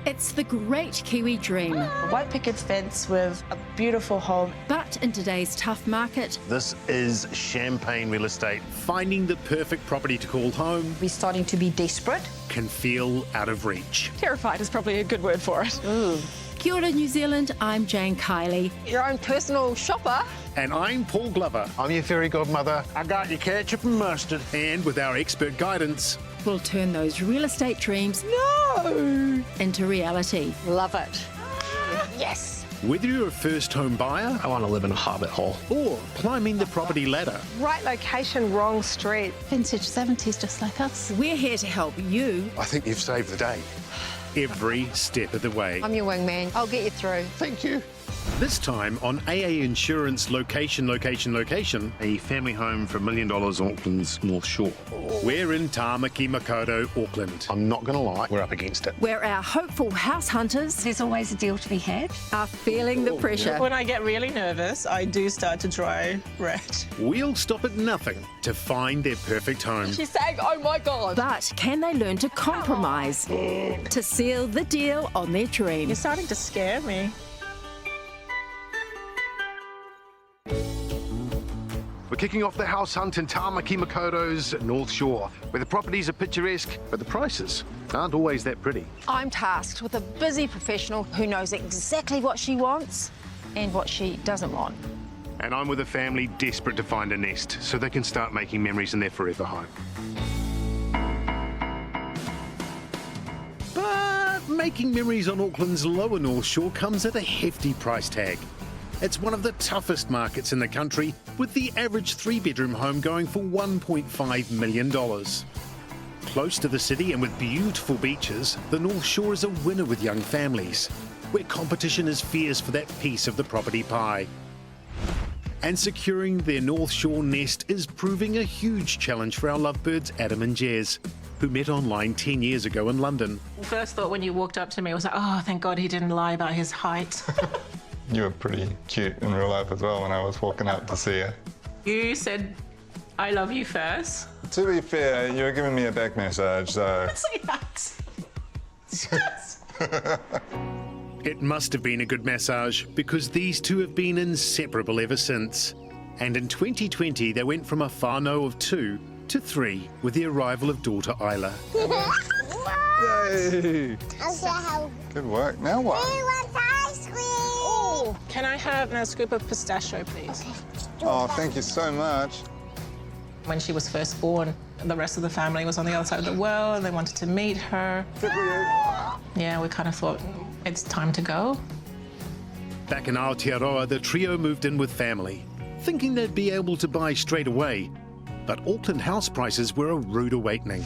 It's the great Kiwi dream. A white picket fence with a beautiful home. But in today's tough market, This is champagne real estate. Finding the perfect property to call home We're starting to be desperate. can feel out of reach. Terrified is probably a good word for it. Kia ora, New Zealand, I'm Jane Kiley. Your own personal shopper. And I'm Paul Glover. I'm your fairy godmother. I got your ketchup and mustard. And with our expert guidance, We'll turn those real estate dreams into reality. Love it. Yes. whether you're a first home buyer I want to live in a hobbit hole. or climbing the property ladder, Right location, wrong street. Vintage 70s, just like us. We're here to help you. I think you've saved the day. every step of the way. I'm your wingman. I'll get you through. Thank you. This time on AA Insurance Location. A family home for $1 million on Auckland's North Shore. We're in Tāmaki Makaurau, Auckland. I'm not going to lie, we're up against it. Where our hopeful house hunters There's always a deal to be had. are feeling the pressure. When I get really nervous, I do start to dry red. We'll stop at nothing to find their perfect home. She's saying, oh my God. But can they learn to compromise to seal the deal on their dream? You're starting to scare me. We're kicking off the house hunt in Tāmaki Makaurau's North Shore, where the properties are picturesque, but the prices aren't always that pretty. I'm tasked with a busy professional who knows exactly what she wants and what she doesn't want. And I'm with a family desperate to find a nest so they can start making memories in their forever home. But making memories on Auckland's lower North Shore comes at a hefty price tag. It's one of the toughest markets in the country, with the average three-bedroom home going for $1.5 million. Close to the city and with beautiful beaches, the North Shore is a winner with young families, where competition is fierce for that piece of the property pie. And securing their North Shore nest is proving a huge challenge for our lovebirds Adam and Jez, who met online 10 years ago in London. First thought when you walked up to me was like, oh, thank God he didn't lie about his height. You were pretty cute in real life as well when I was walking up to see you. You said, I love you first. To be fair, you were giving me a back massage, so... Say that. Yes. It must have been a good massage, because these two have been inseparable ever since. And in 2020, they went from a whānau of 2 to 3 with the arrival of daughter Isla. Yay! Good work. Now what? Can I have a scoop of pistachio, please? Oh, thank you so much. When she was first born, the rest of the family was on the other side of the world and they wanted to meet her. Good for you. Yeah, we kind of thought, it's time to go. Back in Aotearoa, the trio moved in with family, thinking they'd be able to buy straight away. But Auckland house prices were a rude awakening.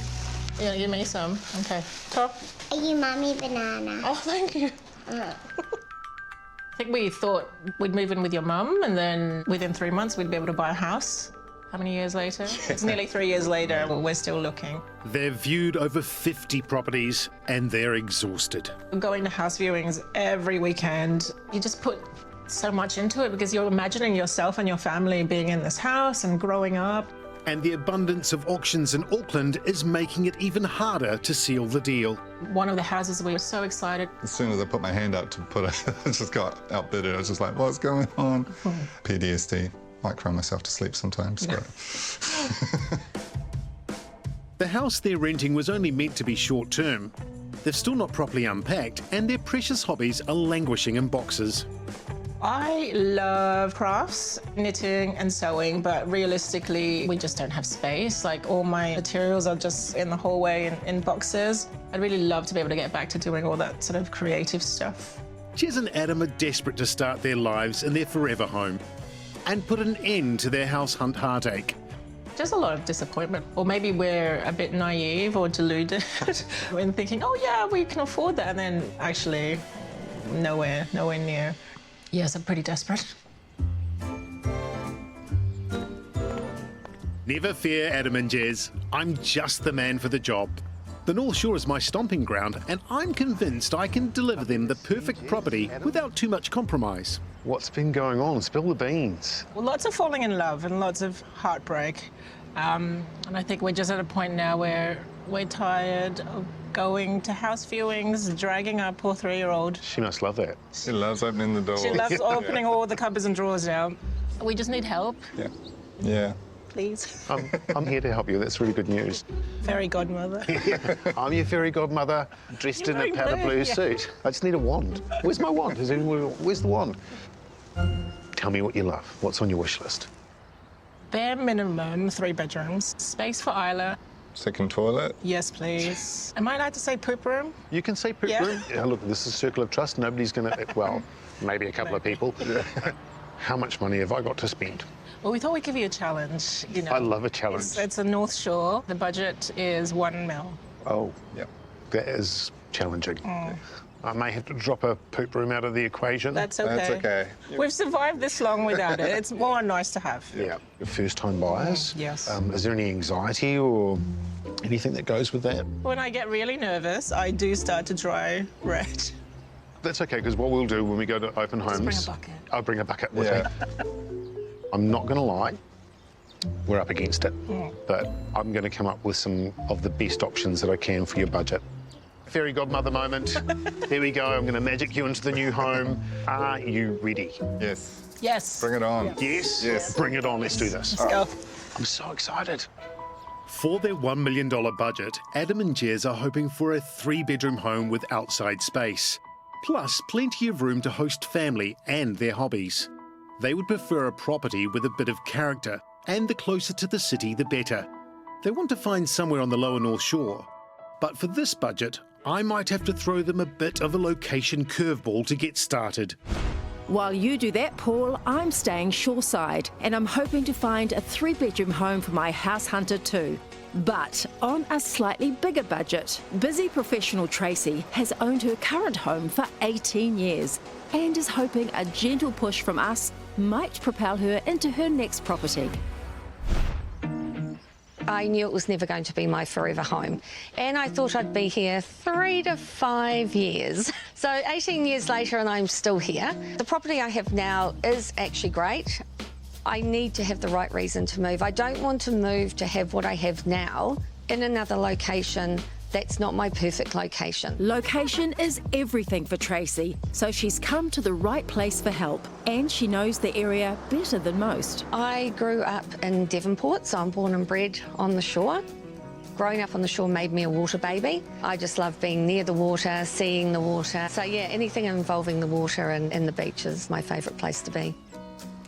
Yeah, give me some. Okay. Top. Are you Mummy Banana? Oh, thank you. I think we thought we'd move in with your mum and then within 3 months we'd be able to buy a house. How many years later? It's nearly 3 years later and we're still looking. They've viewed over 50 properties and they're exhausted. Going to house viewings every weekend, you just put so much into it because you're imagining yourself and your family being in this house and growing up. And the abundance of auctions in Auckland is making it even harder to seal the deal. One of the houses we were so excited. As soon as I put my hand up to put it, I just got outbid. I was just like, what's going on? PTSD. Might cry myself to sleep sometimes. But... The house they're renting was only meant to be short-term. They've still not properly unpacked, and their precious hobbies are languishing in boxes. I love crafts, knitting and sewing, but realistically, we just don't have space. Like, all my materials are just in the hallway in boxes. I'd really love to be able to get back to doing all that sort of creative stuff. Jez and Adam are desperate to start their lives in their forever home and put an end to their house hunt heartache. Just a lot of disappointment. Or maybe we're a bit naive or deluded in thinking, oh yeah, we can afford that, and then actually nowhere near. Yes, I'm pretty desperate. Never fear, Adam and Jez. I'm just the man for the job. The North Shore is my stomping ground, and I'm convinced I can deliver them the perfect property without too much compromise. What's been going on? Spill the beans. Well, lots of falling in love and lots of heartbreak. And I think we're just at a point now where we're tired of going to house viewings, dragging our poor 3-year-old. She must love that. She loves opening the door. She loves opening all the cupboards and drawers now. We just need help, Yeah. Yeah. please. I'm here to help you. That's really good news. Fairy godmother. I'm your fairy godmother, dressed in a You're powder blue, blue yeah. suit. I just need a wand. Where's my wand? Where's the wand? Tell me what you love. What's on your wish list? Bare minimum 3 bedrooms, space for Isla. Second toilet. Yes, please. Am I allowed to say poop room? You can say poop Yeah. room. Yeah, look, this is a circle of trust. Nobody's going to, well, maybe a couple of people. How much money have I got to spend? Well, we thought we'd give you a challenge, you know. I love a challenge. It's a North Shore. The budget is $1 million. Oh, Yep. that is challenging. I may have to drop a poop room out of the equation. That's okay. That's okay. We've survived this long without it. It's more nice to have. Yeah. First-time buyers? Yes. Is there any anxiety or anything that goes with that? When I get really nervous, I do start to dry red. That's okay, because what we'll do when we go to open homes... bring a bucket. I'll bring a bucket with Yeah. me. I'm not going to lie. We're up against it. But I'm going to come up with some of the best options that I can for your budget. Fairy godmother moment. Here we go. I'm going to magic you into the new home. Are you ready? Yes. Yes. Bring it on. Yes? Yes. Bring it on. Let's do this. Let's go. I'm so excited. For their $1 million budget, Adam and Jez are hoping for a 3-bedroom home with outside space, plus plenty of room to host family and their hobbies. They would prefer a property with a bit of character, and the closer to the city, the better. They want to find somewhere on the lower North Shore. But for this budget, I might have to throw them a bit of a location curveball to get started. While you do that, Paul, I'm staying shoreside, and I'm hoping to find a 3-bedroom home for my house hunter too. But on a slightly bigger budget. Busy professional Tracy has owned her current home for 18 years and is hoping a gentle push from us might propel her into her next property. I knew it was never going to be my forever home, and I thought I'd be here 3 to 5 years. So 18 years later and I'm still here. The property I have now is actually great. I need to have the right reason to move. I don't want to move to have what I have now in another location that's not my perfect location. Location is everything for Tracy, so she's come to the right place for help, and she knows the area better than most. I grew up in Devonport, so I'm born and bred on the shore. Growing up on the shore made me a water baby. I just love being near the water, seeing the water. So yeah, anything involving the water and the beach is my favourite place to be.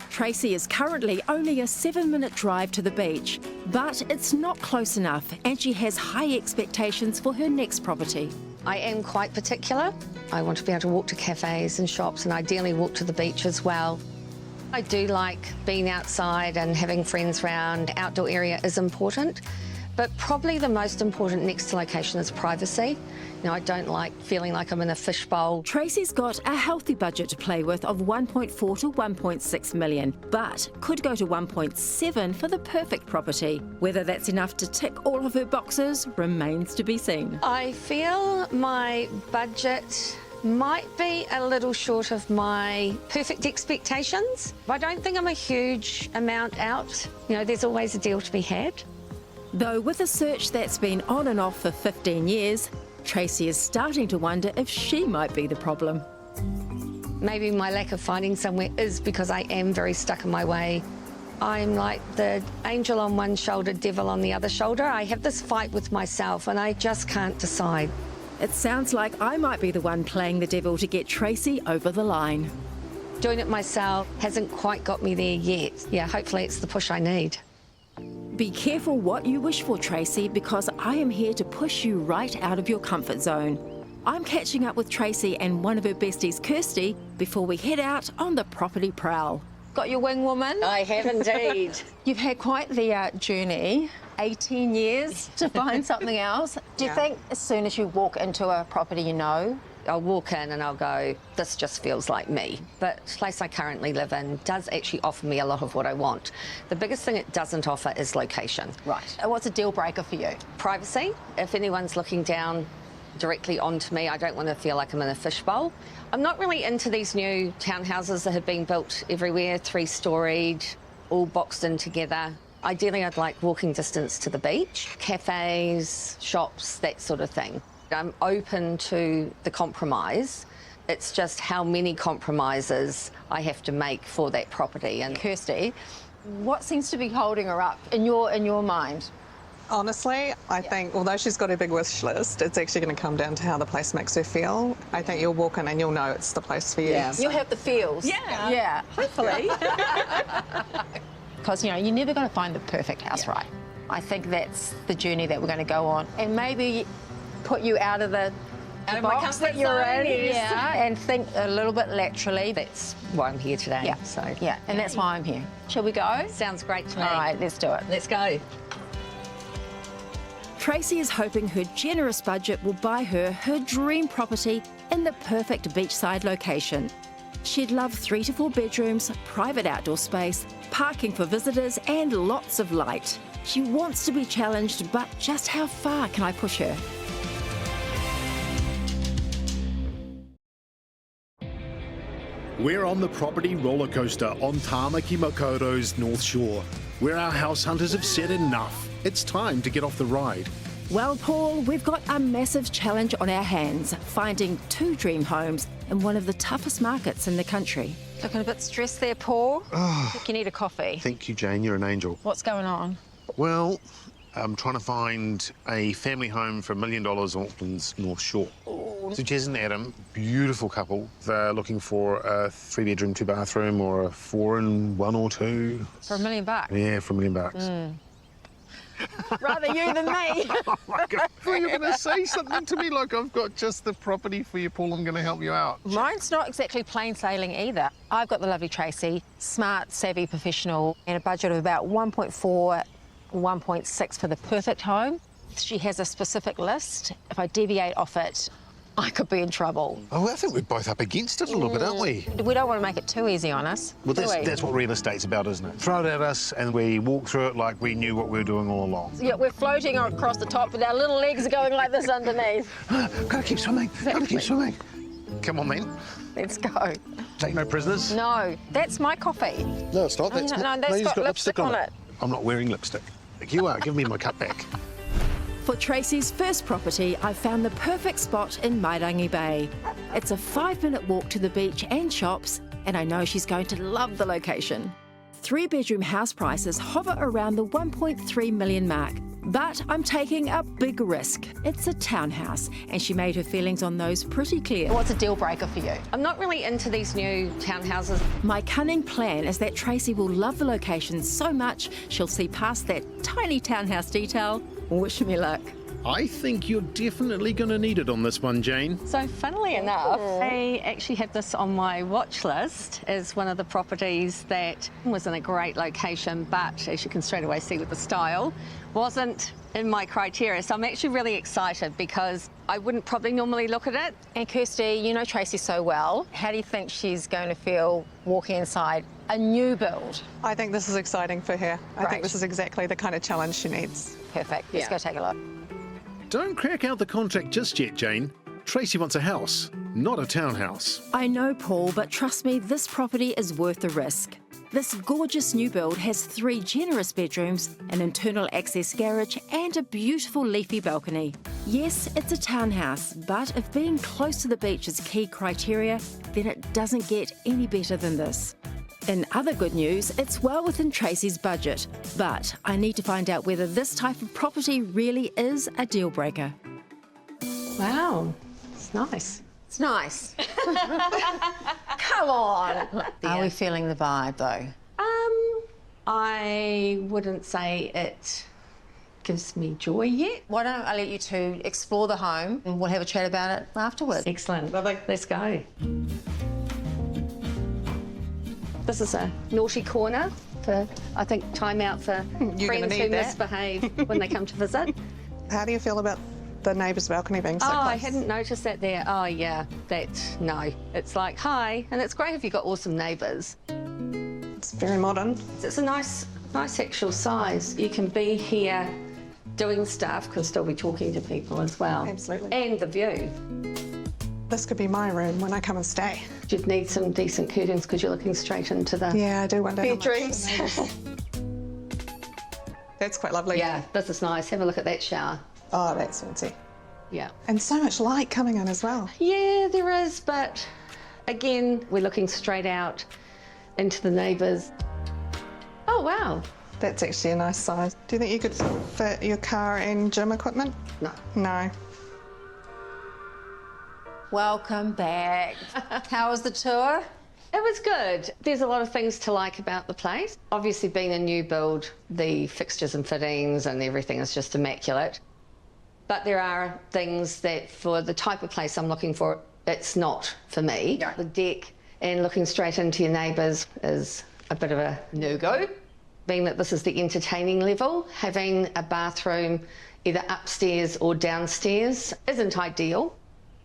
Tracy is currently only a 7-minute drive to the beach, but it's not close enough, and she has high expectations for her next property. I am quite particular. I want to be able to walk to cafes and shops and ideally walk to the beach as well. I do like being outside and having friends round. Outdoor area is important, but probably the most important next to location is privacy. You know, I don't like feeling like I'm in a fishbowl. Tracy's got a healthy budget to play with of 1.4 to 1.6 million, but could go to 1.7 for the perfect property. Whether that's enough to tick all of her boxes remains to be seen. I feel my budget might be a little short of my perfect expectations. I don't think I'm a huge amount out. You know, there's always a deal to be had. Though with a search that's been on and off for 15 years, Tracy is starting to wonder if she might be the problem. Maybe my lack of finding somewhere is because I am very stuck in my way. I'm like the angel on one shoulder, devil on the other shoulder. I have this fight with myself and I just can't decide. It sounds like I might be the one playing the devil to get Tracy over the line. Doing it myself hasn't quite got me there yet. Yeah, hopefully it's the push I need. Be careful what you wish for, Tracy, because I am here to push you right out of your comfort zone. I'm catching up with Tracy and one of her besties, Kirsty, before we head out on the property prowl. Got your wing, woman? I have indeed. You've had quite the journey, 18 years to find something else. Do you think as soon as you walk into a property, you know? I'll walk in and I'll go, this just feels like me. But the place I currently live in does actually offer me a lot of what I want. The biggest thing it doesn't offer is location. Right. And what's a deal breaker for you? Privacy. If anyone's looking down directly onto me, I don't want to feel like I'm in a fishbowl. I'm not really into these new townhouses that have been built everywhere, 3-storied, all boxed in together. Ideally, I'd like walking distance to the beach, cafes, shops, that sort of thing. I'm open to the compromise. It's just how many compromises I have to make for that property. And Kirsty, what seems to be holding her up in your mind? Honestly, I think, although she's got a big wish list, it's actually going to come down to how the place makes her feel. I think you'll walk in and you'll know it's the place for you. Yeah. You'll have the feels. Yeah. Yeah. Hopefully. Because, you know, you're never going to find the perfect house, right? I think that's the journey that we're going to go on. And maybe put you out of the Out of my box comfort that you're zone, in. yes. Yeah, and think a little bit laterally. that's why I'm here today. Yeah, So yeah, and that's why I'm here. Shall we go? sounds great to me. All right, let's do it. Let's go. Tracy is hoping her generous budget will buy her dream property in the perfect beachside location. She'd love 3 to 4 bedrooms, private outdoor space, parking for visitors, and lots of light. She wants to be challenged, but just how far can I push her? We're on the property roller coaster on Tāmaki Makoto's North Shore, where our house hunters have said enough. It's time to get off the ride. Well, Paul, we've got a massive challenge on our hands, finding 2 dream homes in one of the toughest markets in the country. Looking a bit stressed there, Paul. I think you need a coffee. Thank you, Jane. You're an angel. What's going on? Well, I'm trying to find a family home for $1 million on Auckland's North Shore. So Jez and Adam, beautiful couple. They're looking for a 3-bedroom, 2-bathroom or a 4-in-1 or 2. For $1 million? Yeah, for $1 million. Rather you than me. Oh my God. I thought you were going to say something to me like I've got just the property for you, Paul. I'm going to help you out. Mine's not exactly plain sailing either. I've got the lovely Tracy, smart, savvy professional, and a budget of about 1.4, 1.6 for the perfect home. She has a specific list. If I deviate off it, I could be in trouble. Oh, I think we're both up against it a little bit, aren't we? We don't want to make it too easy on us. Well, do we? that's what real estate's about, isn't it? Throw it at us and we walk through it like we knew what we were doing all along. Yeah, we're floating across the top, but our little legs are going like this underneath. Gotta keep swimming. Gotta keep swimming. Come on, then. Let's go. Take no prisoners. No, that's my coffee. No, it's not. No, that's got lipstick on it. I'm not wearing lipstick. You are. Give me my cup back. For Tracy's first property, I found the perfect spot in Mairangi Bay. It's a 5-minute walk to the beach and shops, and I know she's going to love the location. 3-bedroom house prices hover around the 1.3 million mark, but I'm taking a big risk. It's a townhouse, and she made her feelings on those pretty clear. What's a deal breaker for you? I'm not really into these new townhouses. My cunning plan is that Tracy will love the location so much she'll see past that tiny townhouse detail. Wish me luck. I think you're definitely going to need it on this one, Jane. So funnily enough, I actually had this on my watch list as one of the properties that was in a great location, but as you can straight away see with the style, wasn't in my criteria. So I'm actually really excited because I wouldn't probably normally look at it. And Kirsty, you know Tracy so well. How do you think she's going to feel walking inside a new build? I think this is exciting for her. I Great. think this is exactly the kind of challenge she needs. Perfect. Let's go take a look. Don't crack out the contract just yet, Jane. Tracy wants a house, not a townhouse. I know, Paul, but trust me, this property is worth the risk. This gorgeous new build has 3 generous bedrooms, an internal access garage, and a beautiful leafy balcony. Yes, it's a townhouse, but if being close to the beach is key criteria, then it doesn't get any better than this. In other good news, it's well within Tracy's budget, but I need to find out whether this type of property really is a deal breaker. Wow, it's nice. It's nice. Come on. Are we feeling the vibe, though? I wouldn't say it gives me joy yet. Why don't I let you two explore the home and we'll have a chat about it afterwards. Excellent. Let's go. This is a naughty corner for, I think, time out for You're gonna friends who need that. misbehave when they come to visit. How do you feel about the neighbour's balcony being so Oh, close? I hadn't noticed that there. Oh, yeah, no. It's like, hi, and it's great if you've got awesome neighbours. It's very modern. It's a nice actual size. You can be here doing stuff, can still be talking to people as well. Absolutely. And the view. This could be my room when I come and stay. You'd need some decent curtains because you're looking straight into the Yeah, I do wonder how much bedrooms. the neighbours- That's quite lovely. Yeah, this is nice. Have a look at that shower. Oh, that's fancy. Yeah. And so much light coming in as well. Yeah, there is, but again, we're looking straight out into the neighbours. Oh, wow. That's actually a nice size. Do you think you could fit your car and gym equipment? No. No. Welcome back. How was the tour? It was good. There's a lot of things to like about the place. Obviously, being a new build, the fixtures and fittings and everything is just immaculate. But there are things that, for the type of place I'm looking for, it's not for me. Yeah. The deck and looking straight into your neighbours is a bit of a no-go. Being that this is the entertaining level, having a bathroom either upstairs or downstairs isn't ideal.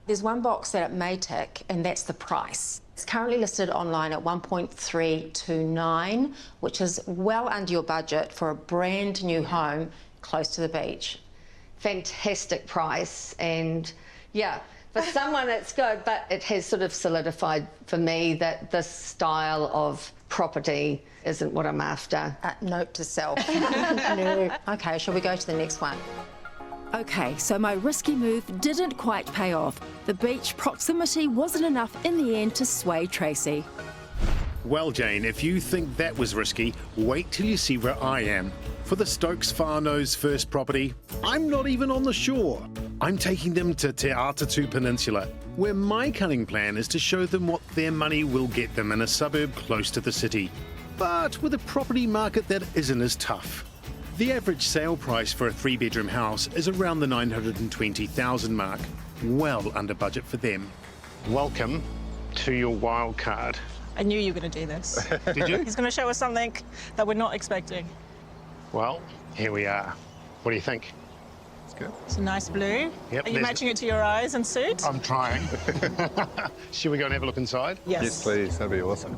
There's one box that it may tick, and that's the price. It's currently listed online at 1.329, which is well under your budget for a brand new home close to the beach. Fantastic price, and yeah, for someone it's good, but it has sort of solidified for me that this style of property isn't what I'm after. Note to self. No. Okay, shall we go to the next one? Okay, so my risky move didn't quite pay off. The beach proximity wasn't enough in the end to sway Tracy. Well, Jane, if you think that was risky, wait till you see where I am. For the Stokes Whānau's first property, I'm not even on the shore. I'm taking them to Te Atatu Peninsula, where my cunning plan is to show them what their money will get them in a suburb close to the city, but with a property market that isn't as tough. The average sale price for a 3-bedroom house is around the $920,000 mark, well under budget for them. Welcome to your wild card. I knew you were going to do this. Did you? He's going to show us something that we're not expecting. Well, here we are. What do you think? It's good. It's a nice blue. Yep, Are you there's- matching it to your eyes and suit? I'm trying. Should we go and have a look inside? Yes, please. That'd be awesome.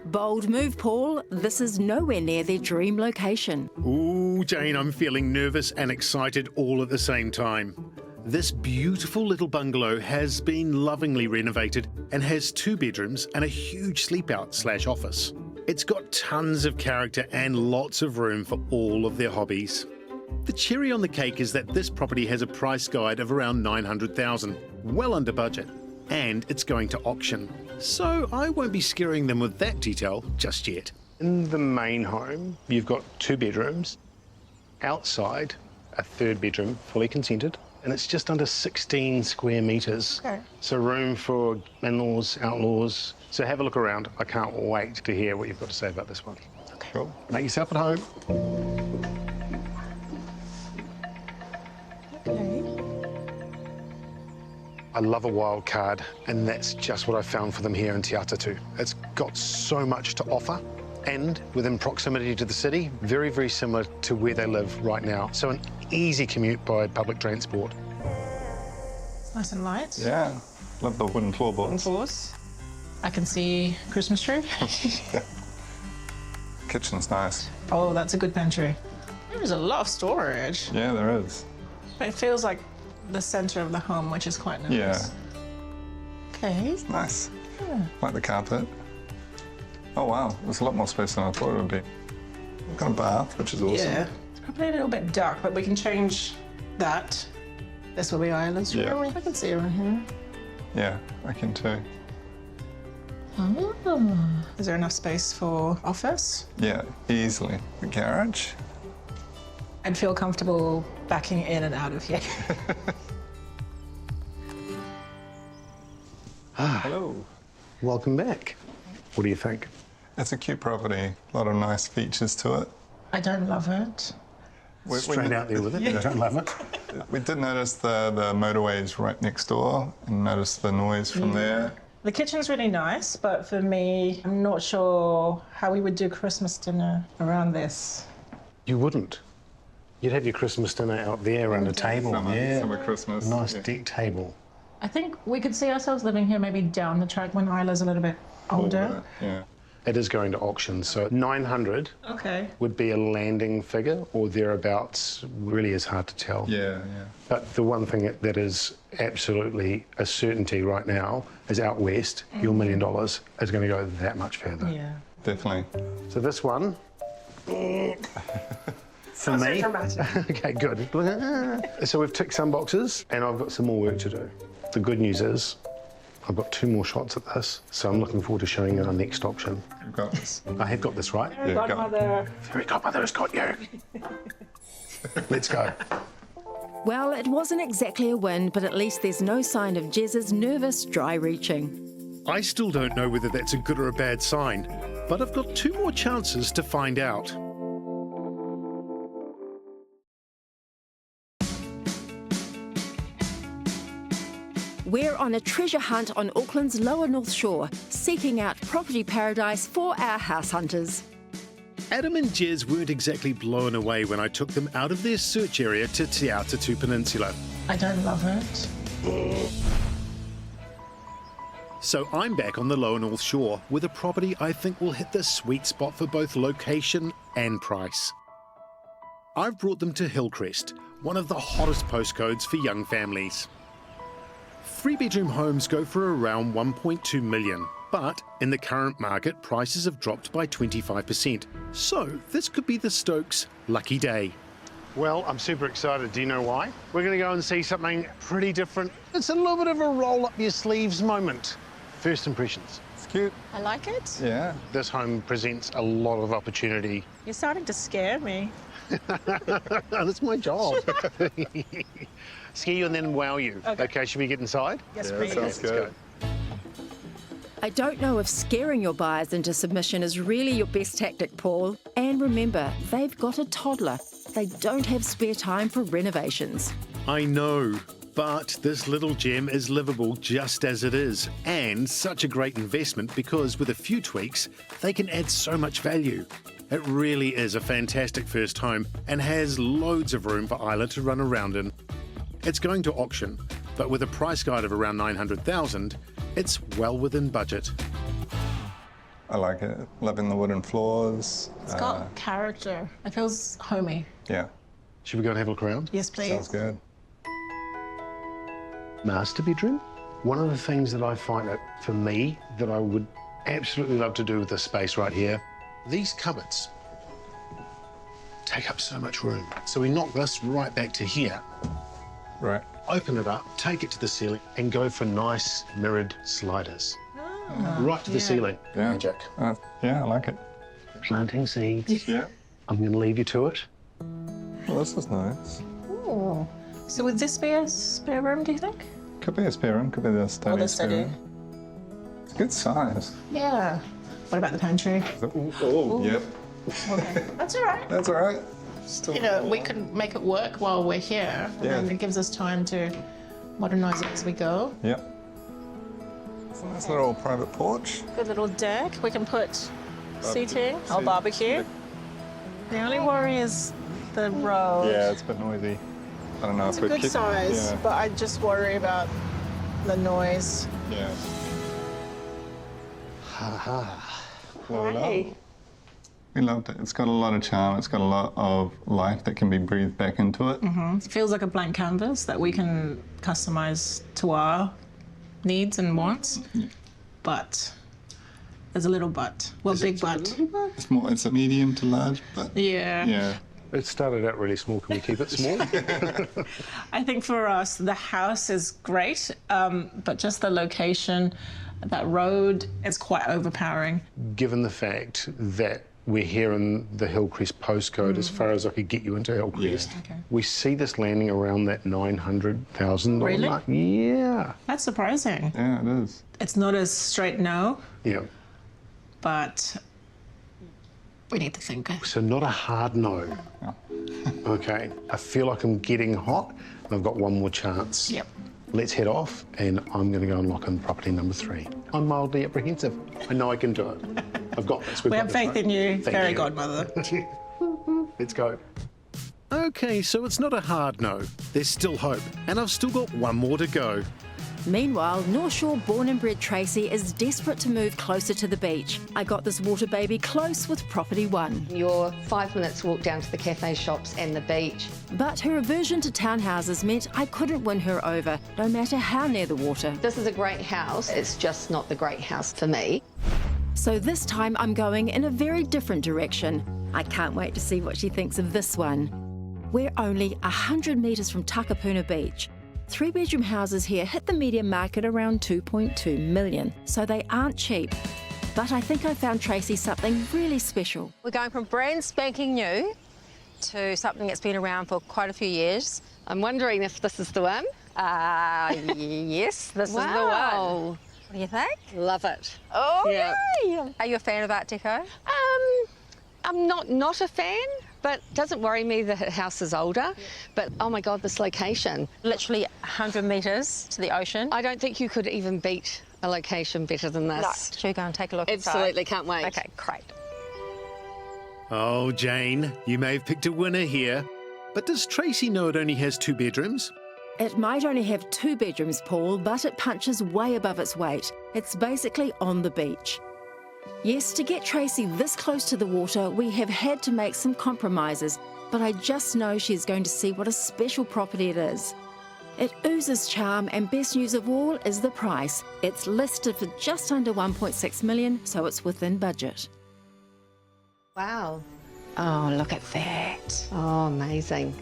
Bold move, Paul. This is nowhere near their dream location. Ooh, Jane, I'm feeling nervous and excited all at the same time. This beautiful little bungalow has been lovingly renovated and has 2 bedrooms and a huge sleep-out/office. It's got tons of character and lots of room for all of their hobbies. The cherry on the cake is that this property has a price guide of around $900,000, well under budget, and it's going to auction. So I won't be scaring them with that detail just yet. In the main home, you've got 2 bedrooms. Outside, a 3rd bedroom, fully consented, and it's just under 16 square metres. Okay. So room for in-laws, outlaws. So have a look around. I can't wait to hear what you've got to say about this one. Okay. Cool. Make yourself at home. Okay. I love a wild card, and that's just what I found for them here in Te Atatu. It's got so much to offer, and within proximity to the city, very, very similar to where they live right now. So an easy commute by public transport. It's nice and light. Yeah. Love the wooden floorboards. Of course. I can see Christmas tree. Kitchen's nice. Oh, that's a good pantry. There's a lot of storage. Yeah, there is. But it feels like the centre of the home, which is quite nice. Yeah. Okay. Nice. Like the carpet. Oh, wow. There's a lot more space than I thought it would be. Got a bath, which is awesome. Yeah. It's probably a little bit dark, but we can change that. This will be Isla's room. Yeah. I can see her in here. Yeah, I can too. Oh. Is there enough space for office? Yeah, easily. The garage. I'd feel comfortable backing in and out of here. Hello. Welcome back. What do you think? It's a cute property. A lot of nice features to it. I don't love it. Straight out there with it. I don't love it. We did notice the motorways right next door and notice the noise from there. The kitchen's really nice, but for me, I'm not sure how we would do Christmas dinner around this. You wouldn't. You'd have your Christmas dinner out there around a table. Summer Christmas. Nice yeah. deck table. I think we could see ourselves living here maybe down the track when Isla's a little bit older. Yeah. It is going to auction, so 900 Okay. would be a landing figure or thereabouts. Really is hard to tell. Yeah, yeah. But the one thing that is absolutely a certainty right now is out west, your $1 million is going to go that much further. Yeah. Definitely. So this one, It's For me? Okay, good. So we've ticked some boxes and I've got some more work to do. The good news is I've got 2 more shots at this, so I'm looking forward to showing you our next option. You've got this. I have got this, right? Fairy godmother. Fairy godmother has got you. Let's go. Well, it wasn't exactly a win, but at least there's no sign of Jez's nervous dry reaching. I still don't know whether that's a good or a bad sign, but I've got 2 more chances to find out. We're on a treasure hunt on Auckland's lower North Shore, seeking out property paradise for our house hunters. Adam and Jez weren't exactly blown away when I took them out of their search area to Te Atatū Peninsula. I don't love it. So I'm back on the lower North Shore with a property I think will hit the sweet spot for both location and price. I've brought them to Hillcrest, one of the hottest postcodes for young families. 3-bedroom homes go for around 1.2 million, but in the current market, prices have dropped by 25%. So this could be the Stokes' lucky day. Well, I'm super excited. Do you know why? We're going to go and see something pretty different. It's a little bit of a roll up your sleeves moment. First impressions. It's cute. I like it. Yeah. This home presents a lot of opportunity. You're starting to scare me. That's my job. Scare you and then wow you. Okay, should we get inside? Yes, Yeah, please. sounds good. I don't know if scaring your buyers into submission is really your best tactic, Paul. And remember, they've got a toddler. They don't have spare time for renovations. I know, but this little gem is livable just as it is, and such a great investment because with a few tweaks, they can add so much value. It really is a fantastic first home and has loads of room for Isla to run around in. It's going to auction, but with a price guide of around $900,000, it's well within budget. I like it. Loving the wooden floors. It's got character. It feels homey. Yeah. Should we go and have a look around? Yes, please. Sounds good. Master bedroom. One of the things that I find that, for me, that I would absolutely love to do with this space right here, these cupboards take up so much room. So we knock this right back to here, Right. open it up, take it to the ceiling, and go for nice mirrored sliders. Right to the ceiling. Yeah. Magic. Yeah, I like it. Planting seeds. Yeah. I'm going to leave you to it. Well, this is nice. Ooh. So would this be a spare room, do you think? Could be a spare room. Could be the study. Or the spare study? room. It's a good size. Yeah. What about the pantry? Oh, yep. Okay. That's all right. That's all right. Still. You know, we can make it work while we're here. Yeah. And it gives us time to modernise it as we go. Yep. It's a nice little private porch. Good little deck. We can put seating or barbecue. The only worry is the road. Yeah, it's a bit noisy. I don't know It's if a we good keep. size, Yeah. but I just worry about the noise. Yeah. Hey. We loved it. It's got a lot of charm. It's got a lot of life that can be breathed back into it. It feels like a blank canvas that we can customise to our needs and wants. But there's a little but. Well, big but. It's more. It's a medium to large, but Yeah. yeah. It started out really small. Can we keep it small? I think for us, the house is great, but just the location, that road is quite overpowering. Given the fact that we're here in the Hillcrest postcode, as far as I could get you into Hillcrest, Okay. we see this landing around that $900,000 Really? mark. Yeah. That's surprising. Yeah, it is. It's not a straight no, Yeah. but we need to think. So not a hard no. Okay. I feel like I'm getting hot, and I've got one more chance. Yep. Let's head off, and I'm going to go and lock in property number 3. I'm mildly apprehensive. I know I can do it. I've got this. We have faith in you, fairy godmother. Let's go. Okay, so it's not a hard no. There's still hope, and I've still got one more to go. Meanwhile, North Shore born and bred Tracy is desperate to move closer to the beach. I got this water baby close with Property 1. You're 5 minutes walk down to the cafe shops and the beach. But her aversion to townhouses meant I couldn't win her over, no matter how near the water. This is a great house. It's just not the great house for me. So this time I'm going in a very different direction. I can't wait to see what she thinks of this one. We're only 100 metres from Takapuna Beach. Three-bedroom houses here hit the median market around 2.2 million, so they aren't cheap. But I think I found Tracy something really special. We're going from brand spanking new to something that's been around for quite a few years. I'm wondering if this is the one. Yes, this is the one. Wow. What do you think? Love it. Oh, Yeah. yay! Are you a fan of Art Deco? I'm not a fan, but doesn't worry me that the house is older. But oh my God, this location. Literally 100 metres to the ocean. I don't think you could even beat a location better than this. No. Should we go and take a look inside? Absolutely, can't wait. Okay, great. Oh, Jane, you may have picked a winner here. But does Tracy know it only has 2 bedrooms? It might only have 2 bedrooms, Paul, but it punches way above its weight. It's basically on the beach. Yes, to get Tracy this close to the water, we have had to make some compromises, but I just know she's going to see what a special property it is. It oozes charm, and best news of all is the price. It's listed for just under 1.6 million, so it's within budget. Wow. Oh, look at that. Oh, amazing.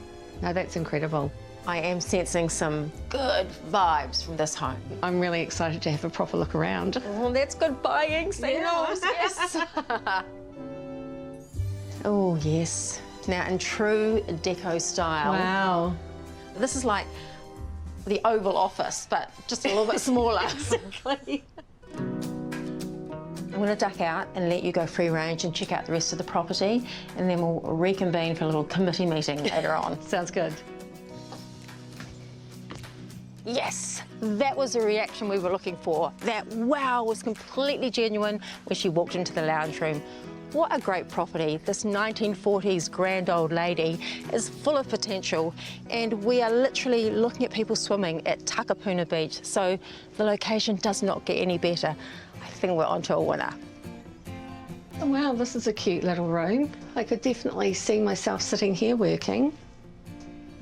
No, that's incredible. I am sensing some good vibes from this home. I'm really excited to have a proper look around. Oh, that's good buying, signals. Yes. Oh, yes. Now, in true deco style. Wow. This is like the Oval Office, but just a little bit smaller. Exactly. I'm going to duck out and let you go free range and check out the rest of the property, and then we'll reconvene for a little committee meeting later on. Sounds good. Yes, that was the reaction we were looking for. That wow was completely genuine when she walked into the lounge room. What a great property. This 1940s grand old lady is full of potential, and we are literally looking at people swimming at Takapuna Beach, so the location does not get any better. I think we're onto a winner. Oh, wow, this is a cute little room. I could definitely see myself sitting here working.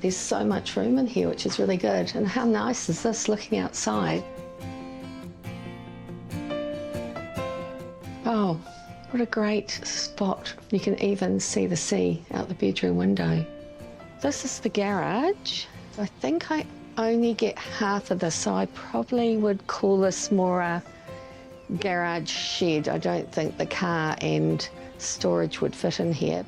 There's so much room in here, which is really good. And how nice is this looking outside? Oh, what a great spot. You can even see the sea out the bedroom window. This is the garage. I think I only get half of this, so I probably would call this more a garage shed. I don't think the car and storage would fit in here.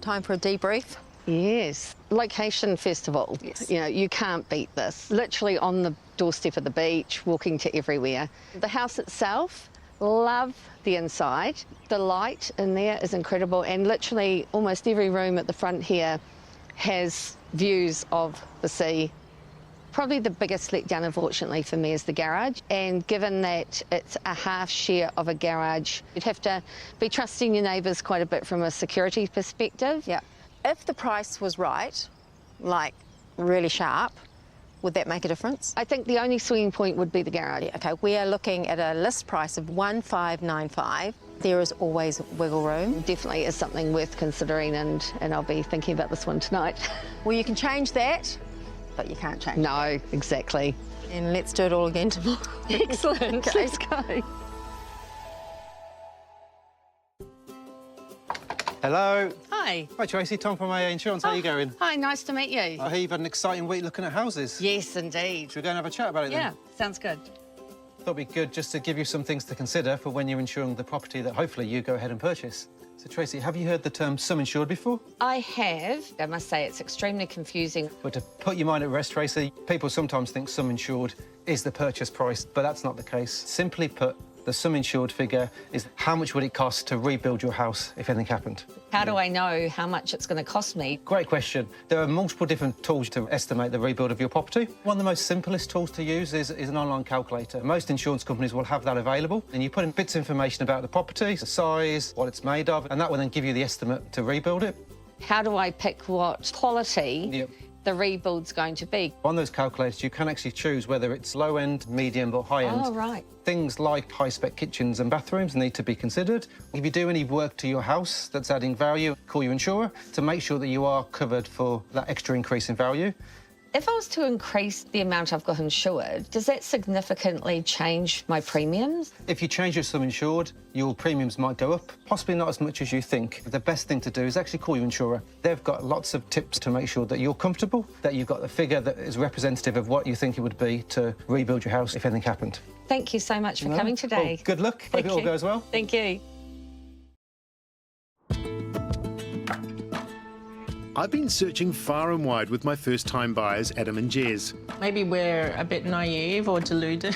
Time for a debrief. Yes. Location, first of all. Yes. You know, you can't beat this. Literally on the doorstep of the beach, walking to everywhere. The house itself, love the inside. The light in there is incredible, and literally almost every room at the front here has views of the sea. Probably the biggest letdown, unfortunately, for me is the garage. And given that it's a half share of a garage, you'd have to be trusting your neighbours quite a bit from a security perspective. Yeah. If the price was right, like really sharp, would that make a difference? I think the only swinging point would be the garage. Yeah, okay, we are looking at a list price of 1,595. There is always wiggle room. Definitely is something worth considering, and I'll be thinking about this one tonight. Well, you can change that, but you can't change No, exactly. it. And let's do it all again tomorrow. Excellent. Okay. Let's go. Hello. Hi. Hi, Tracy. Tom from AA Insurance. How are you going? Hi, nice to meet you. I hear you've had an exciting week looking at houses. Yes, indeed. Should we go and have a chat about it Yeah, then? sounds good. Thought it'd be good just to give you some things to consider for when you're insuring the property that hopefully you go ahead and purchase. So, Tracy, have you heard the term sum insured before? I have. I must say it's extremely confusing. But to put your mind at rest, Tracy, people sometimes think sum insured is the purchase price, but that's not the case. Simply put, the sum insured figure is how much would it cost to rebuild your house if anything happened. How do I know how much it's going to cost me? Great question. There are multiple different tools to estimate the rebuild of your property. One of the most simplest tools to use is an online calculator. Most insurance companies will have that available, and you put in bits of information about the property, the size, what it's made of, and that will then give you the estimate to rebuild it. How do I pick what quality Yep. the rebuild's going to be? On those calculators, you can actually choose whether it's low-end, medium or high-end. Oh, right. Things like high-spec kitchens and bathrooms need to be considered. If you do any work to your house that's adding value, call your insurer to make sure that you are covered for that extra increase in value. If I was to increase the amount I've got insured, does that significantly change my premiums? If you change your sum insured, your premiums might go up, possibly not as much as you think. The best thing to do is actually call your insurer. They've got lots of tips to make sure that you're comfortable, that you've got a figure that is representative of what you think it would be to rebuild your house if anything happened. Thank you so much for coming today. Well, good luck. Hope it all goes well. Thank you. I've been searching far and wide with my first-time buyers, Adam and Jez. Maybe we're a bit naive or deluded.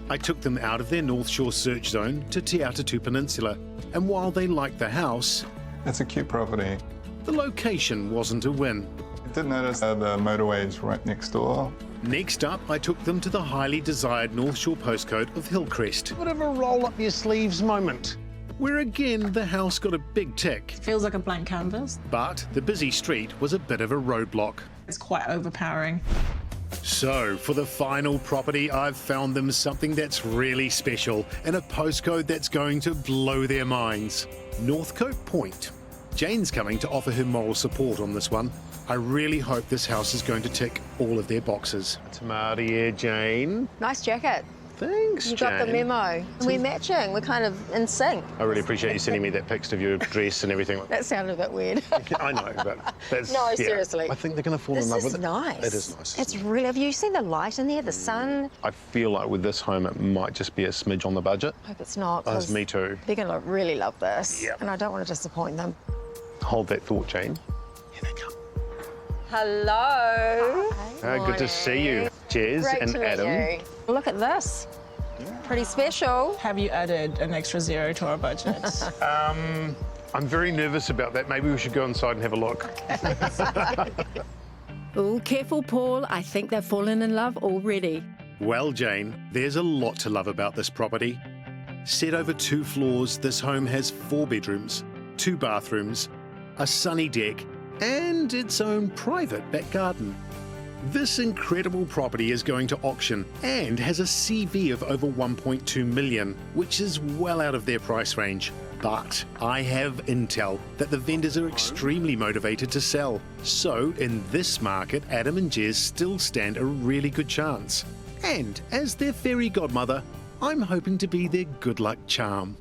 I took them out of their North Shore search zone to Te Atatū Peninsula, and while they liked the house, It's a cute property. the location wasn't a win. I did notice the motorway is right next door. Next up, I took them to the highly desired North Shore postcode of Hillcrest. Bit of a roll-up-your-sleeves moment. Where again, the house got a big tick, Feels like a blank canvas. but the busy street was a bit of a roadblock. It's quite overpowering. So, for the final property, I've found them something that's really special and a postcode that's going to blow their minds. Northcote Point. Jane's coming to offer her moral support on this one. I really hope this house is going to tick all of their boxes. Tomato here, Jane. Nice jacket. Thanks, You got the Jane. memo. We're matching. We're kind of in sync. I really appreciate you sending me that pics of your dress and everything. That sounded a bit weird. I know, but that's... No, yeah. seriously. I think they're going to fall This in love is with it. nice. It is nice. It's really. Have you seen the light in there? The sun. I feel like with this home, it might just be a smidge on the budget. I hope it's not. Oh, 'cause me too. They're going to really love this. Yep. And I don't want to disappoint them. Hold that thought, Jane. Here they come. Hello. Good to see you, Jez Great and to meet Adam. you. Look at this. Pretty special. Have you added an extra zero to our budget? I'm very nervous about that. Maybe we should go inside and have a look. Oh, careful, Paul. I think they've fallen in love already. Well, Jane, there's a lot to love about this property. Set over 2 floors, this home has 4 bedrooms, 2 bathrooms, a sunny deck, and its own private back garden. This incredible property is going to auction and has a CV of over 1.2 million, which is well out of their price range. But I have intel that the vendors are extremely motivated to sell. So in this market, Adam and Jez still stand a really good chance. And as their fairy godmother, I'm hoping to be their good luck charm.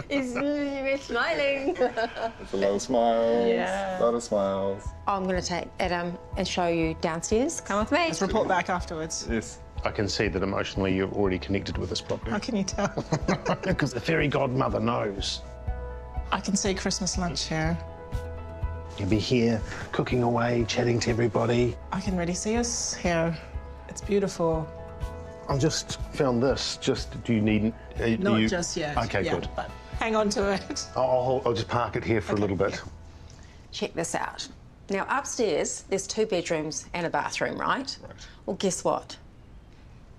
He's smiling. It's a lot of smiles. Yeah. A lot of smiles. I'm going to take Adam and show you downstairs. Come with me. Let's report back afterwards. Yes. I can see that emotionally you've already connected with this property. How can you tell? Because the fairy godmother knows. I can see Christmas lunch here. You'll be here, cooking away, chatting to everybody. I can really see us here. It's beautiful. I've just found this. Do you need... Not just yet. Okay, yeah, good. But hang on to it. I'll just park it here for a little bit. Check this out. Now, upstairs, there's 2 bedrooms and a bathroom, right? Well, guess what?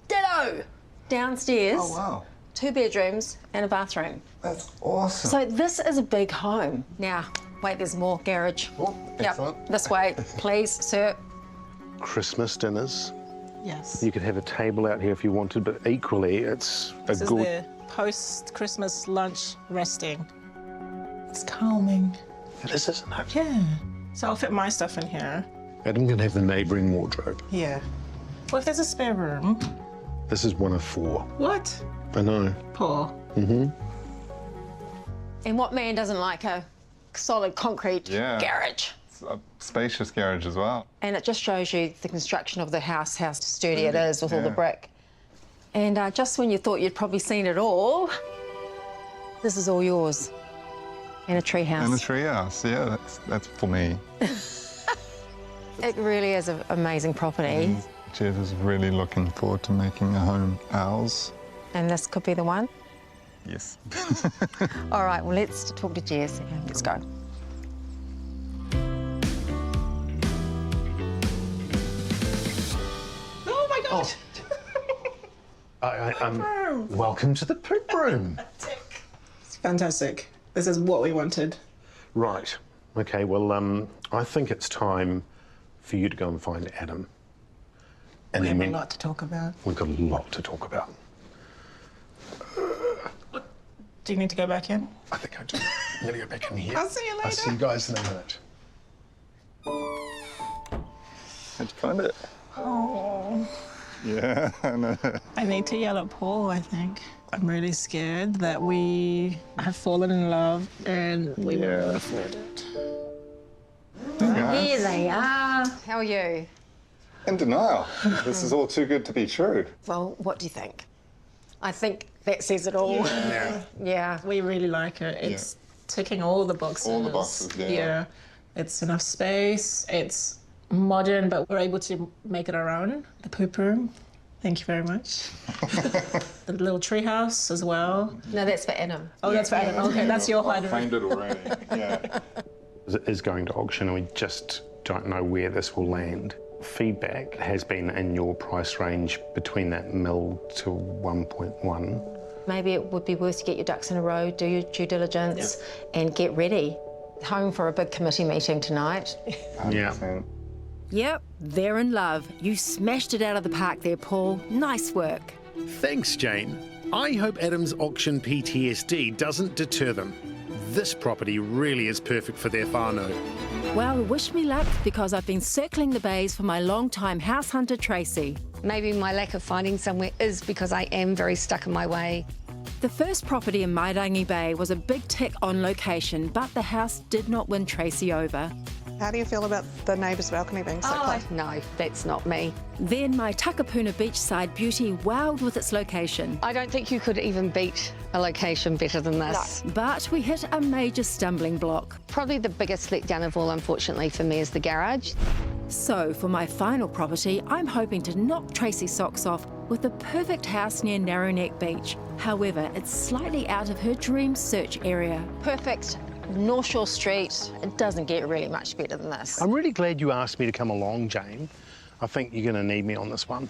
Ditto! Downstairs, Oh, wow. 2 bedrooms and a bathroom. That's awesome. So this is a big home. Now, wait, there's more. Garage. Oh, excellent. Yep, this way, please, sir. Christmas dinners. Yes. You could have a table out here if you wanted, but equally, it's This a is good... the post-Christmas lunch resting. It's calming. It is, isn't it? Yeah. So I'll fit my stuff in here. Adam can have the neighbouring wardrobe. Yeah. Well, if there's a spare room. This is one of 4. What? I know. Paul. And what man doesn't like a solid concrete Yeah. garage? It's a spacious garage as well. And it just shows you the construction of the house, how sturdy it is with all the Yeah. brick. And just when you thought you'd probably seen it all, this is all yours. And a tree house. And the treehouse, yeah, that's for me. It really is an amazing property. Jez is really looking forward to making a home ours. And this could be the one. Yes. All right, well, let's talk to Jez. Okay, let's go. Oh my God. Welcome to the poop room. It's fantastic. This is what we wanted. Right. Okay, well, I think it's time for you to go and find Adam. And We have a then lot to talk about. we've got a lot to talk about. Do you need to go back in? I think I do. I'm going to go back in here. I'll see you later. I'll see you guys in a minute. How'd you find it? Oh. Yeah, I know. I need to yell at Paul, I think. I'm really scared that we have fallen in love and we won't afford it. Here they are. How are you? In denial. This is all too good to be true. Well, what do you think? I think that says it all. Yeah. We really like it. It's ticking all the boxes. All the boxes, yeah. Yeah. It's enough space. It's modern, but we're able to make it our own. The poop room. Thank you very much. The little tree house as well. No, that's for Adam. Oh, that's for Adam. Okay, that's your I've hide. framed it already. Yeah. It is going to auction and we just don't know where this will land. Feedback has been in your price range between that mil to 1.1. Maybe it would be worth to get your ducks in a row, do your due diligence, and get ready. Home for a big committee meeting tonight. 100%. Yep, they're in love. You smashed it out of the park there, Paul. Nice work. Thanks, Jane. I hope Adam's auction PTSD doesn't deter them. This property really is perfect for their whānau. Well, wish me luck, because I've been circling the bays for my long-time house hunter, Tracy. Maybe my lack of finding somewhere is because I am very stuck in my way. The first property in Mairangi Bay was a big tick on location, but the house did not win Tracy over. How do you feel about the neighbour's balcony being so close? No, that's not me. Then my Takapuna beachside beauty wowed with its location. I don't think you could even beat a location better than this. But we hit a major stumbling block. Probably the biggest letdown of all, unfortunately, for me is the garage. So for my final property, I'm hoping to knock Tracy's socks off with the perfect house near Narrowneck Beach. However, it's slightly out of her dream search area. Perfect. North Shore Street. It doesn't get really much better than this. I'm really glad you asked me to come along, Jane. I think you're going to need me on this one.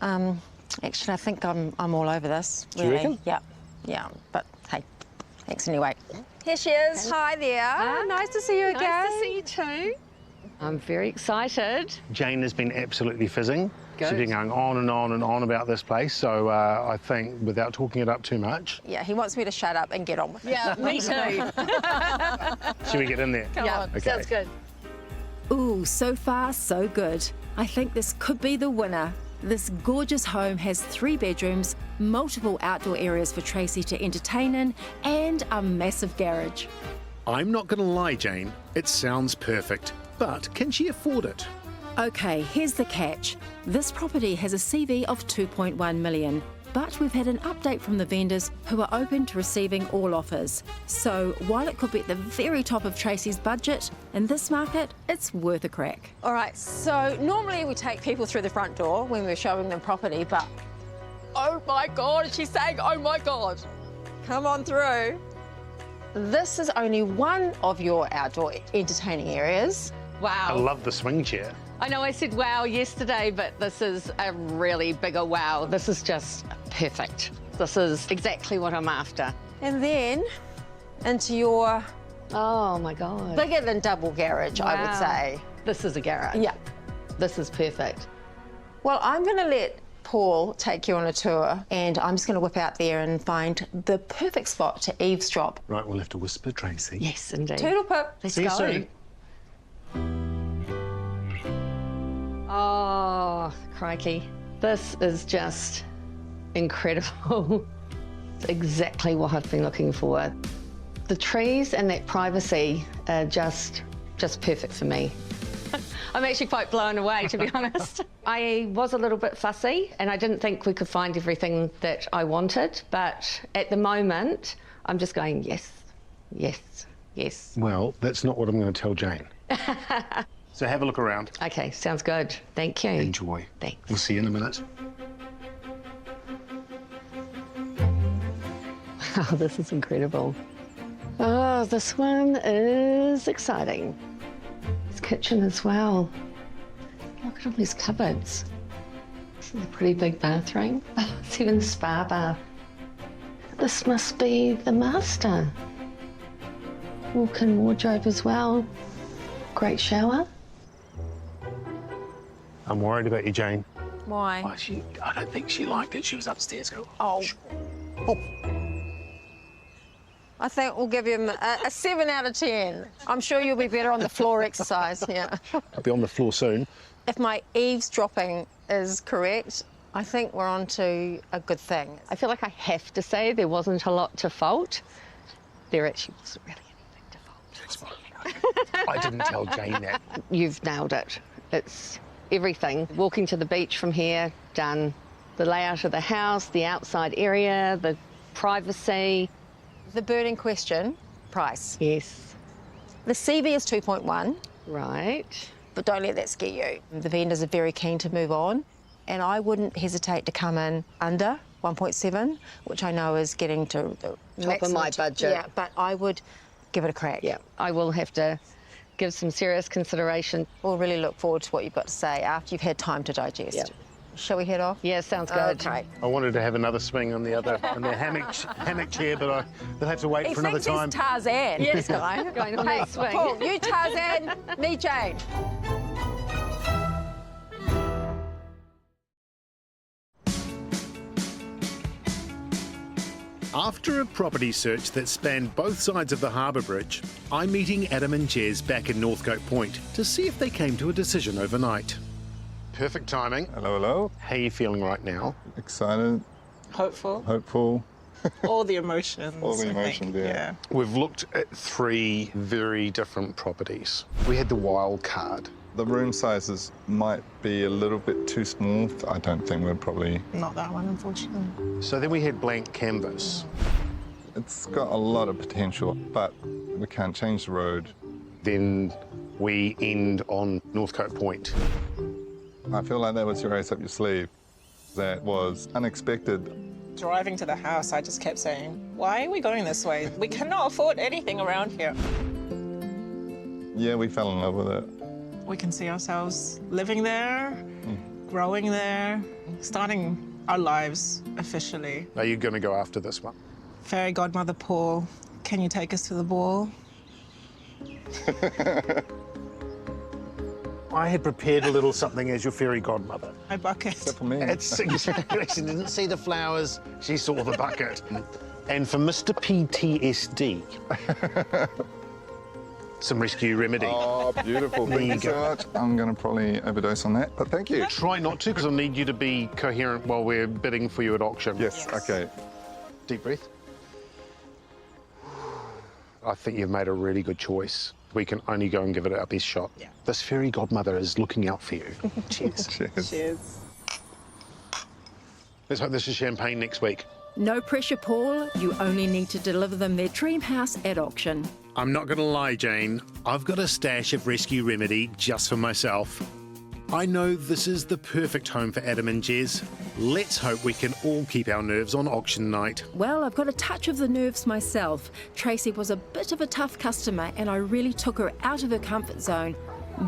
Actually, I think I'm all over this. Do you reckon? Yeah. But hey, thanks anyway. Here she is. Hi there. Nice to see you again. Nice to see you too. I'm very excited. Jane has been absolutely fizzing. Good. She's been going on and on and on about this place, so I think, without talking it up too much... Yeah, he wants me to shut up and get on with it. Yeah, me too. Should we get in there? Come on, Okay. sounds good. Ooh, so far, so good. I think this could be the winner. This gorgeous home has 3 bedrooms, multiple outdoor areas for Tracy to entertain in, and a massive garage. I'm not going to lie, Jane. It sounds perfect. But can she afford it? Okay, here's the catch. This property has a CV of 2.1 million, but we've had an update from the vendors who are open to receiving all offers. So while it could be at the very top of Tracy's budget, in this market, it's worth a crack. All right, so normally we take people through the front door when we're showing them property, but oh my God, she's saying, oh my God. Come on through. This is only one of your outdoor entertaining areas. I Wow. love the swing chair. I know I said wow yesterday, but this is a really bigger wow. This is just perfect. This is exactly what I'm after. And then into your Oh my God. bigger than double garage, I would Wow. say. This is a garage. Yeah. This is perfect. Well, I'm going to let Paul take you on a tour, and I'm just going to whip out there and find the perfect spot to eavesdrop. Right, we'll have to whisper, Tracy. Yes, indeed. Toodle pip. Let's See you go. soon. Oh, crikey. This is just incredible. It's exactly what I've been looking for. The trees and that privacy are just perfect for me. I'm actually quite blown away, to be honest. I was a little bit fussy and I didn't think we could find everything that I wanted, but at the moment, I'm just going, yes, yes, yes. Well, that's not what I'm going to tell Jane. So have a look around. Okay, sounds good. Thank you. Enjoy. Thanks. We'll see you in a minute. Oh, this is incredible. Oh, this one is exciting. This kitchen as well. Look at all these cupboards. This is a pretty big bathroom. Oh, it's even the spa bath. This must be the master. Walk-in wardrobe as well. Great shower. I'm worried about you, Jane. Why? I don't think she liked it. She was upstairs. Go. Oh. I think we'll give him a 7 out of 10. I'm sure you'll be better on the floor exercise, yeah. I'll be on the floor soon. If my eavesdropping is correct, I think we're on to a good thing. I feel like I have to say there wasn't a lot to fault. There actually wasn't really anything to fault. I didn't tell Jane that. You've nailed it. It's everything. Walking to the beach from here, done. The layout of the house, the outside area, the privacy. The burning question, price. Yes. The CV is 2.1, Right. but don't let that scare you. The vendors are very keen to move on, and I wouldn't hesitate to come in under 1.7, which I know is getting to the Top of my budget. Yeah, but I would give it a crack. Yeah, I will have to give some serious consideration. We'll really look forward to what you've got to say after you've had time to digest. Yeah. Shall we head off? Yeah, sounds good. Okay. I wanted to have another swing on the hammock chair, but they'll have to wait He for another thinks time. he's Tarzan. Yes, guy. going on that swing. Paul, you Tarzan, me Jane. After a property search that spanned both sides of the harbour bridge, I'm meeting Adam and Jez back in Northcote Point to see if they came to a decision overnight. Perfect timing. Hello, hello. How are you feeling right now? Excited, Hopeful. hopeful. All the emotions. All the I think. emotions, yeah. We've looked at 3 very different properties. We had the wild card. The room sizes might be a little bit too small. I don't think we're probably... Not that one, unfortunately. So then we had blank canvas. It's got a lot of potential, but we can't change the road. Then we end on Northcote Point. I feel like that was your ace up your sleeve. That was unexpected. Driving to the house, I just kept saying, why are we going this way? We cannot afford anything around here. Yeah, we fell in love with it. We can see ourselves living there, growing there, starting our lives officially. Are you going to go after this one? Fairy godmother Paul, can you take us to the ball? I had prepared a little something as your fairy godmother. My bucket. Except for me. She didn't see the flowers, she saw the bucket. And for Mr. PTSD, some rescue remedy. Oh, beautiful. There Thank you you so go. much. I'm going to probably overdose on that, but thank you. Try not to, because I'll need you to be coherent while we're bidding for you at auction. Yes, okay. Deep breath. I think you've made a really good choice. We can only go and give it our best shot. Yeah. This fairy godmother is looking out for you. Cheers. Cheers. Cheers. Let's hope this is champagne next week. No pressure, Paul. You only need to deliver them their dream house at auction. I'm not going to lie, Jane. I've got a stash of rescue remedy just for myself. I know this is the perfect home for Adam and Jez. Let's hope we can all keep our nerves on auction night. Well, I've got a touch of the nerves myself. Tracy was a bit of a tough customer and I really took her out of her comfort zone.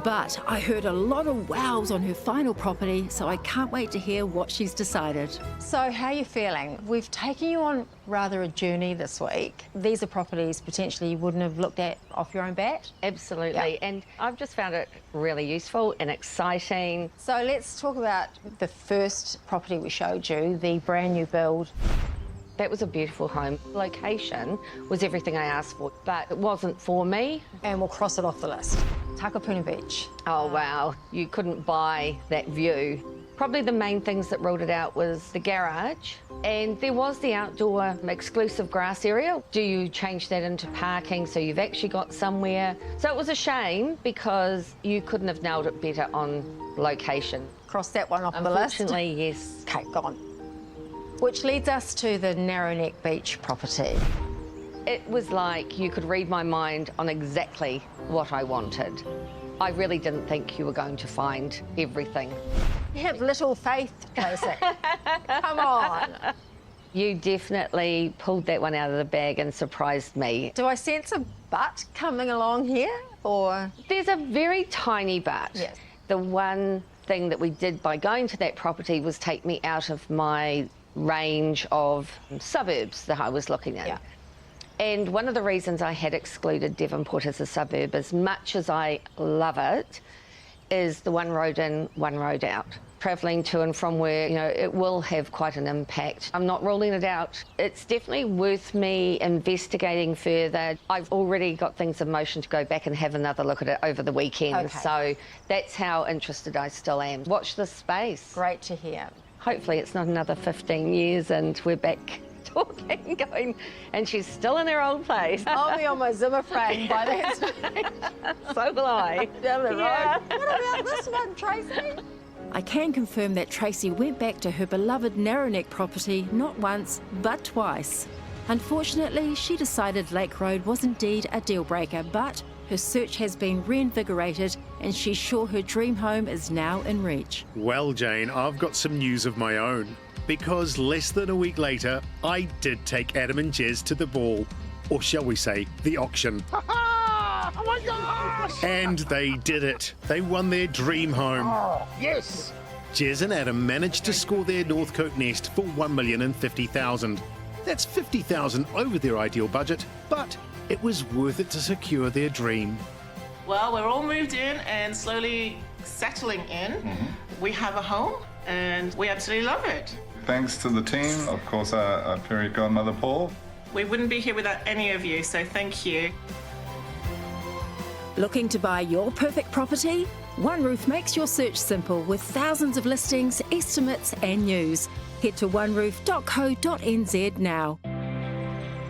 But I heard a lot of wows on her final property, so I can't wait to hear what she's decided. So how are you feeling? We've taken you on rather a journey this week. These are properties potentially you wouldn't have looked at off your own bat. Absolutely. Yeah. And I've just found it really useful and exciting. So let's talk about the first property we showed you, the brand new build. That was a beautiful home. Location was everything I asked for, but it wasn't for me. And we'll cross it off the list. Takapuna Beach. Oh, wow. You couldn't buy that view. Probably the main things that ruled it out was the garage, and there was the outdoor exclusive grass area. Do you change that into parking so you've actually got somewhere? So it was a shame because you couldn't have nailed it better on location. Cross that one off the list. Unfortunately, yes. Okay, gone. Which leads us to the Narrowneck Beach property. It was like you could read my mind on exactly what I wanted. I really didn't think you were going to find everything. You have little faith, Tracy. Come on. You definitely pulled that one out of the bag and surprised me. Do I sense a butt coming along here, or? There's a very tiny but. Yes. The one thing that we did by going to that property was take me out of my range of suburbs that I was looking at. Yeah. And one of the reasons I had excluded Devonport as a suburb, as much as I love it, is the one road in, one road out travelling to and from work, you know, it will have quite an impact. I'm not ruling it out. It's definitely worth me investigating further. I've already got things in motion to go back and have another look at it over the weekend. Okay. So that's how interested I still am. Watch this space. Great to hear. Hopefully it's not another 15 years and we're back talking, going, and she's still in her old place. I'll be on my Zimmer frame by that stage. So will I. Down the road. Yeah. What about this one, Tracy? I can confirm that Tracy went back to her beloved Narrowneck property not once, but twice. Unfortunately, she decided Lake Road was indeed a deal breaker, but her search has been reinvigorated and she's sure her dream home is now in reach. Well, Jane, I've got some news of my own. Because less than a week later, I did take Adam and Jez to the ball. Or shall we say, the auction. Oh my gosh! And they did it. They won their dream home. Oh, yes! Jez and Adam managed to score their Northcote nest for $1,050,000. That's $50,000 over their ideal budget, but it was worth it to secure their dream. Well, we're all moved in and slowly settling in. We have a home and we absolutely love it. Thanks to the team, of course, our fairy godmother, Paul. We wouldn't be here without any of you, so thank you. Looking to buy your perfect property? One Roof makes your search simple with thousands of listings, estimates and news. Head to oneroof.co.nz now.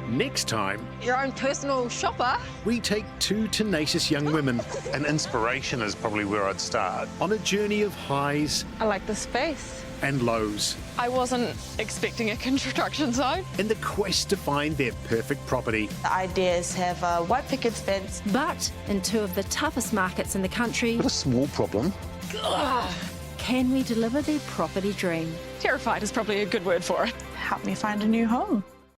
Next time, Your own personal shopper. we take two tenacious young women An inspiration is probably where I'd start. on a journey of highs I like the space. and lows I wasn't expecting a construction zone. in the quest to find their perfect property. The idea is to have a white picket fence. But in two of the toughest markets in the country, But a small problem. can we deliver their property dream? Terrified is probably a good word for it. Help me find a new home.